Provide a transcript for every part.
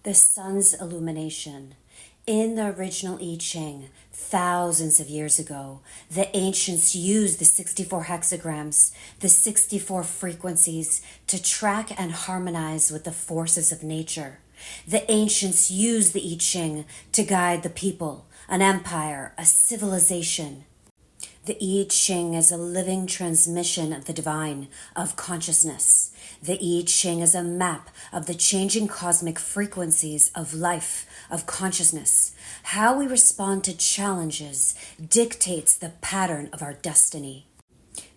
The sun's illumination. In the original I Ching, thousands of years ago, the ancients used the 64 hexagrams, the 64 frequencies, to track and harmonize with the forces of nature. The ancients used the I Ching to guide the people, an empire, a civilization. The I Ching is a living transmission of the divine, of consciousness. The I Ching is a map of the changing cosmic frequencies of life, of consciousness. How we respond to challenges dictates the pattern of our destiny.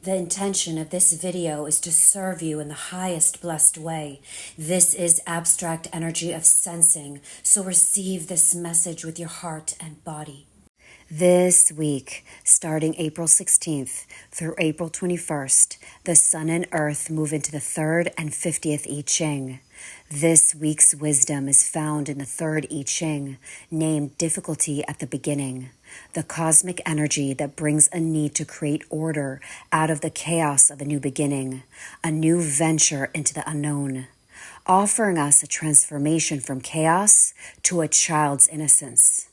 The intention of this video is to serve you in the highest blessed way. This is abstract energy of sensing, so receive this message with your heart and body. This week, starting April 16th through April 21st, the Sun and Earth move into the 3rd and 50th I Ching. This week's wisdom is found in the 3rd I Ching, named Difficulty at the Beginning, the cosmic energy that brings a need to create order out of the chaos of a new beginning, a new venture into the unknown, offering us a transformation from chaos to a child's innocence.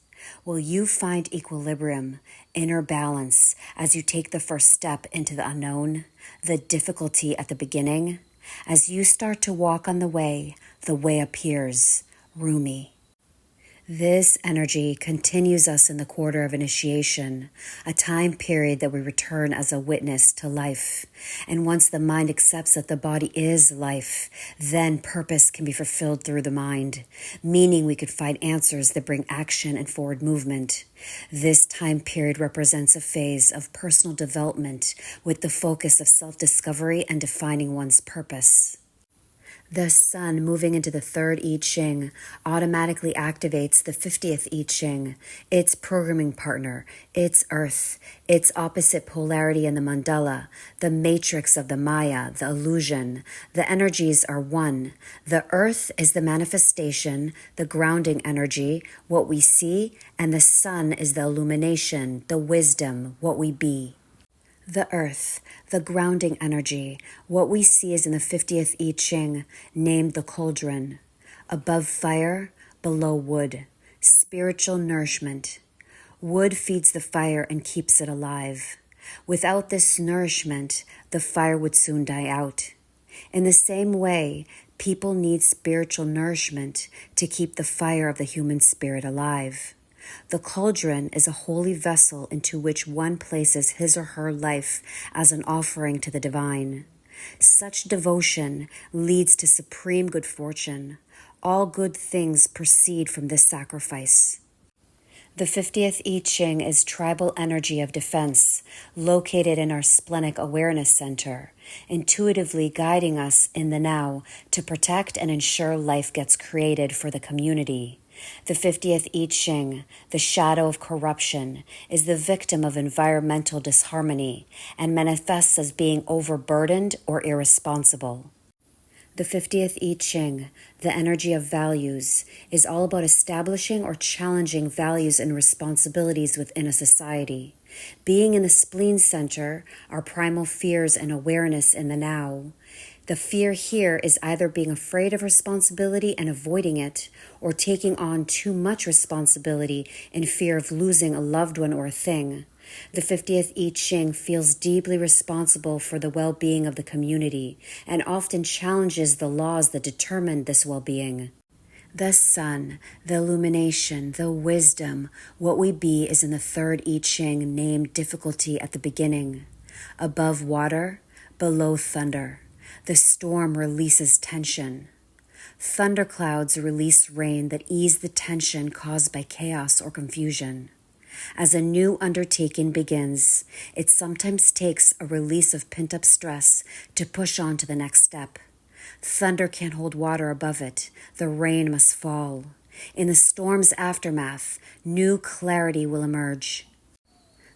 Will you find equilibrium, inner balance, as you take the first step into the unknown, the difficulty at the beginning? As you start to walk on the way appears. Rumi. This energy continues us in the quarter of initiation, a time period that we return as a witness to life. And once the mind accepts that the body is life, then purpose can be fulfilled through the mind, meaning we could find answers that bring action and forward movement. This time period represents a phase of personal development with the focus of self-discovery and defining one's purpose. The sun moving into the 3rd I Ching automatically activates the 50th I Ching, its programming partner, its earth, its opposite polarity in the mandala, the matrix of the Maya, the illusion. The energies are one. The earth is the manifestation, the grounding energy, what we see, and the sun is the illumination, the wisdom, what we be. The earth, the grounding energy, what we see is in the 50th I Ching, named the cauldron. Above fire, below wood. Spiritual nourishment. Wood feeds the fire and keeps it alive. Without this nourishment, the fire would soon die out. In the same way, people need spiritual nourishment to keep the fire of the human spirit alive. The cauldron is a holy vessel into which one places his or her life as an offering to the divine. Such devotion leads to supreme good fortune. All good things proceed from this sacrifice. The 50th I Ching is tribal energy of defense, located in our splenic awareness center, intuitively guiding us in the now to protect and ensure life gets created for the community. The 50th I Ching, the shadow of corruption, is the victim of environmental disharmony and manifests as being overburdened or irresponsible. The 50th I Ching, the energy of values, is all about establishing or challenging values and responsibilities within a society. Being in the spleen center, our primal fears and awareness in the now. The fear here is either being afraid of responsibility and avoiding it, or taking on too much responsibility in fear of losing a loved one or a thing. The 50th I Ching feels deeply responsible for the well-being of the community and often challenges the laws that determine this well-being. The sun, the illumination, the wisdom, what we be is in the 3rd I Ching named Difficulty at the Beginning. Above water, below thunder. The storm releases tension. Thunderclouds release rain that ease the tension caused by chaos or confusion. As a new undertaking begins, it sometimes takes a release of pent-up stress to push on to the next step. Thunder can't hold water above it. The rain must fall. In the storm's aftermath, new clarity will emerge.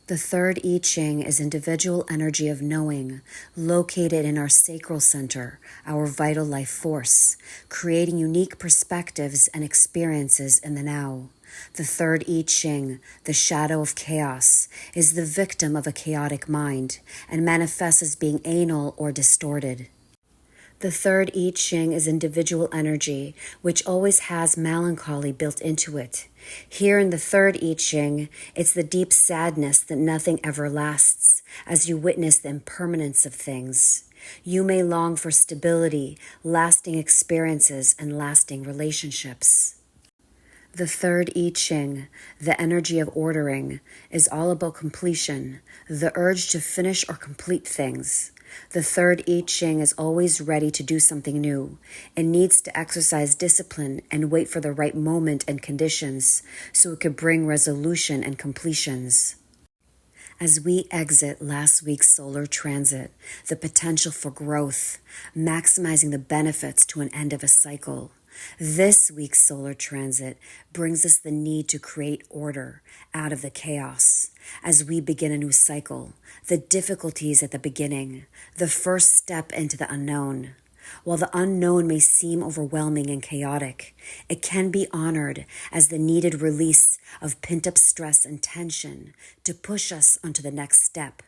The 3rd I Ching is individual energy of knowing, located in our sacral center, our vital life force, creating unique perspectives and experiences in the now. The 3rd I Ching, the shadow of chaos, is the victim of a chaotic mind and manifests as being anal or distorted. The third I Ching is individual energy, which always has melancholy built into it. Here in the third I Ching, it's the deep sadness that nothing ever lasts, as you witness the impermanence of things. You may long for stability, lasting experiences, and lasting relationships. The third I Ching, the energy of ordering, is all about completion, the urge to finish or complete things. The third I Ching is always ready to do something new. It needs to exercise discipline and wait for the right moment and conditions so it could bring resolution and completions. As we exit last week's solar transit, the potential for growth, maximizing the benefits to an end of a cycle, this week's solar transit brings us the need to create order out of the chaos as we begin a new cycle, the difficulties at the beginning, the first step into the unknown. While the unknown may seem overwhelming and chaotic, it can be honored as the needed release of pent-up stress and tension to push us onto the next step.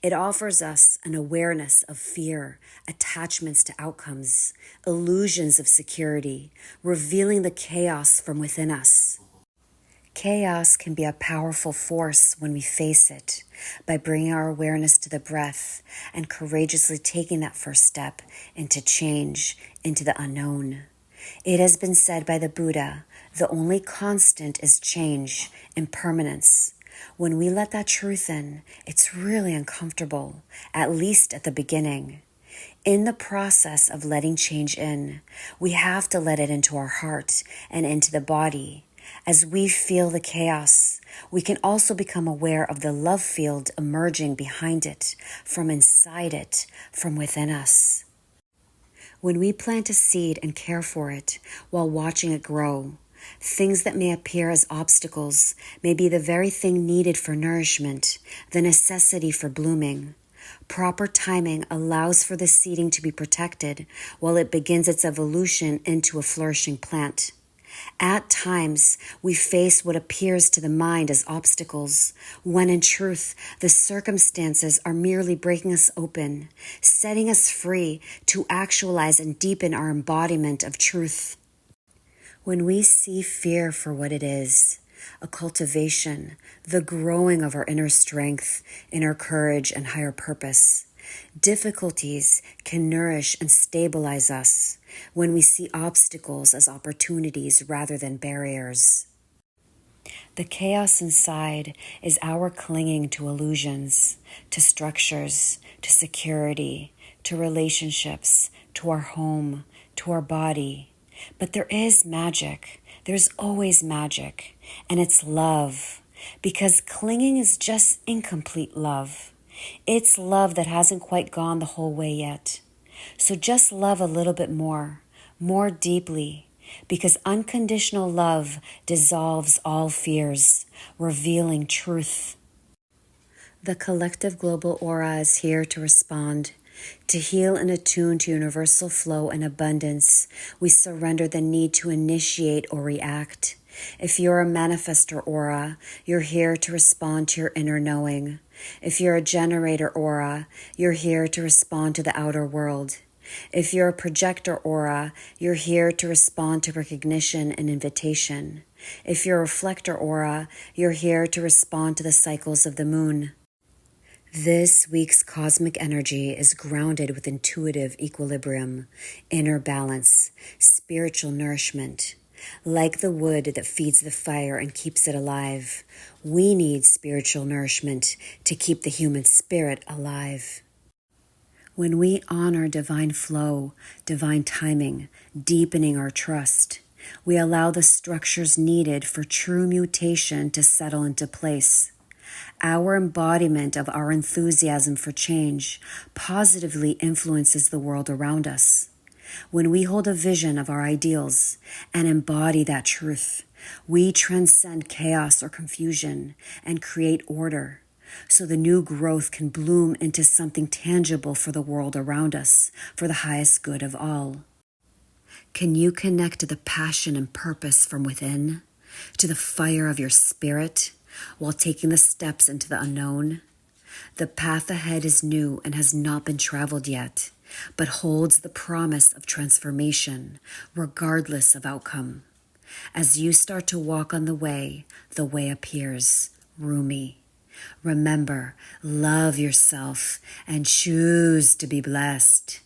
It offers us an awareness of fear, attachments to outcomes, illusions of security, revealing the chaos from within us. Chaos can be a powerful force when we face it by bringing our awareness to the breath and courageously taking that first step into change, into the unknown. It has been said by the Buddha, the only constant is change, impermanence. When we let that truth in, it's really uncomfortable, at least at the beginning. In the process of letting change in, we have to let it into our heart and into the body. As we feel the chaos, we can also become aware of the love field emerging behind it, from inside it, from within us. When we plant a seed and care for it while watching it grow, things that may appear as obstacles may be the very thing needed for nourishment, the necessity for blooming. Proper timing allows for the seeding to be protected while it begins its evolution into a flourishing plant. At times, we face what appears to the mind as obstacles, when in truth, the circumstances are merely breaking us open, setting us free to actualize and deepen our embodiment of truth. When we see fear for what it is, a cultivation, the growing of our inner strength, inner courage, and higher purpose, difficulties can nourish and stabilize us when we see obstacles as opportunities rather than barriers. The chaos inside is our clinging to illusions, to structures, to security, to relationships, to our home, to our body. But there is magic. There's always magic, and it's love, because clinging is just incomplete love. It's love that hasn't quite gone the whole way yet. So just love a little bit more deeply, because unconditional love dissolves all fears, revealing truth. The collective global aura is here to respond. To heal and attune to universal flow and abundance, we surrender the need to initiate or react. If you're a manifestor aura, you're here to respond to your inner knowing. If you're a generator aura, you're here to respond to the outer world. If you're a projector aura, you're here to respond to recognition and invitation. If you're a reflector aura, you're here to respond to the cycles of the moon. This week's cosmic energy is grounded with intuitive equilibrium, inner balance, spiritual nourishment. Like the wood that feeds the fire and keeps it alive, we need spiritual nourishment to keep the human spirit alive. When we honor divine flow, divine timing, deepening our trust, we allow the structures needed for true mutation to settle into place. Our embodiment of our enthusiasm for change positively influences the world around us. When we hold a vision of our ideals and embody that truth, we transcend chaos or confusion and create order, so the new growth can bloom into something tangible for the world around us, for the highest good of all. Can you connect to the passion and purpose from within, to the fire of your spirit, while taking the steps into the unknown? The path ahead is new and has not been traveled yet. but holds the promise of transformation regardless of outcome. As you start to walk on the way appears roomy. Remember, love yourself and choose to be blessed.